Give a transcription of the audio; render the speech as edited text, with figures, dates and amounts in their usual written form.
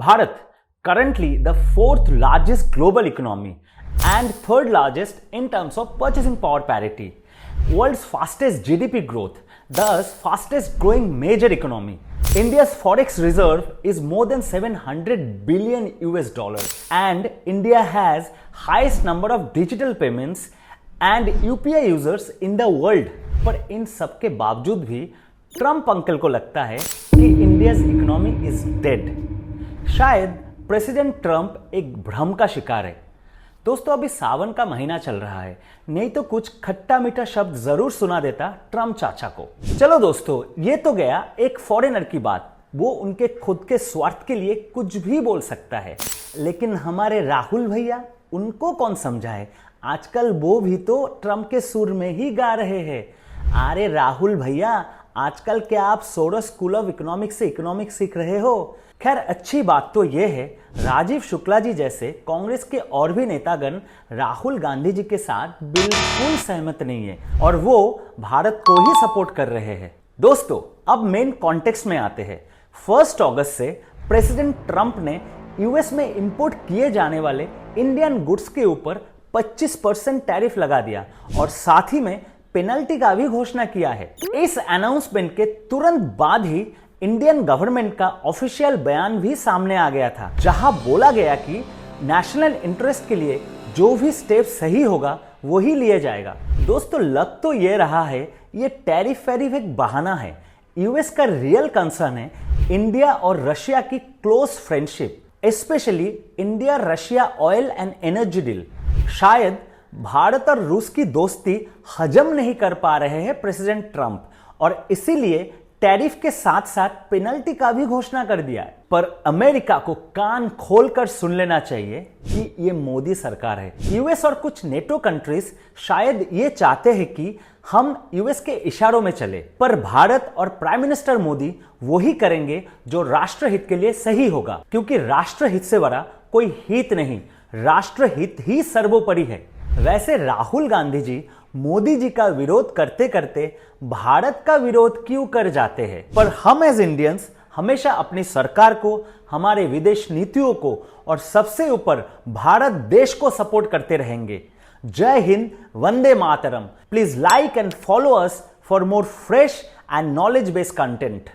Bharat, currently the fourth largest global economy and third largest in terms of purchasing power parity. World's fastest GDP growth, thus fastest growing major economy. India's forex reserve is more than 700 billion US dollars and India has highest number of digital payments and UPI users in the world. पर इन सब के बावजूद भी Trump uncle को लगता है कि India's economy is dead. शायद प्रेसिडेंट ट्रम्प एक भ्रम का शिकार है। दोस्तों, अभी सावन का महीना चल रहा है, नहीं तो कुछ खट्टा मीठा शब्द जरूर सुना देता ट्रम्प चाचा को। चलो दोस्तों, ये तो गया एक फॉरेनर की बात, वो उनके खुद के स्वार्थ के लिए कुछ भी बोल सकता है। लेकिन हमारे राहुल भैया, उनको कौन समझाए, आजकल वो भी तो ट्रम्प के सुर में ही गा रहे हैं। अरे राहुल भैया, आजकल क्या आप सोरोस स्कूल ऑफ इकोनॉमिक्स से इकोनॉमिक्स सीख रहे हो? खैर, अच्छी बात तो यह है राजीव शुक्ला जी जैसे कांग्रेस के और भी नेतागण राहुल गांधी जी के साथ बिल्कुल सहमत नहीं है और वो भारत को ही सपोर्ट कर रहे हैं। दोस्तों, अब मेन कॉन्टेक्स्ट में आते हैं। 1 अगस्त से प्रेसिडेंट ट्रंप ने यूएस में इंपोर्ट किए जाने वाले इंडियन गुड्स के ऊपर 25% टैरिफ लगा दिया और साथ ही में पेनल्टी का भी घोषणा किया है। इस अनाउंसमेंट के तुरंत बाद ही इंडियन गवर्नमेंट का ऑफिशियल बयान भी सामने आ गया था, जहां बोला गया कि नेशनल इंटरेस्ट के लिए जो भी स्टेप सही होगा वही लिए जाएगा। दोस्तों, लग तो ये रहा है ये टैरिफ वैरिफ एक बहाना है। यूएस का रियल कंसर्न है इंडिया और रशिया की close friendship, specially India Russia oil and energy deal. शायद भारत और रूस की दोस्ती हजम नहीं कर पा रहे हैं प्रेसिडेंट ट्रंप और इसीलिए टैरिफ के साथ साथ पेनल्टी का भी घोषणा कर दिया है। पर अमेरिका को कान खोलकर सुन लेना चाहिए कि ये मोदी सरकार है। यूएस और कुछ नेटो कंट्रीज शायद ये चाहते हैं कि हम यूएस के इशारों में चले, पर भारत और प्राइम मिनिस्टर मोदी वही करेंगे जो राष्ट्रहित के लिए सही होगा, क्योंकि राष्ट्रहित से बड़ा कोई हित नहीं, राष्ट्रहित ही सर्वोपरि है। वैसे राहुल गांधी जी मोदी जी का विरोध करते करते भारत का विरोध क्यों कर जाते हैं? पर हम एज इंडियंस हमेशा अपनी सरकार को, हमारे विदेश नीतियों को और सबसे ऊपर भारत देश को सपोर्ट करते रहेंगे। जय हिंद, वंदे मातरम। Please like and follow us for more fresh and knowledge based content.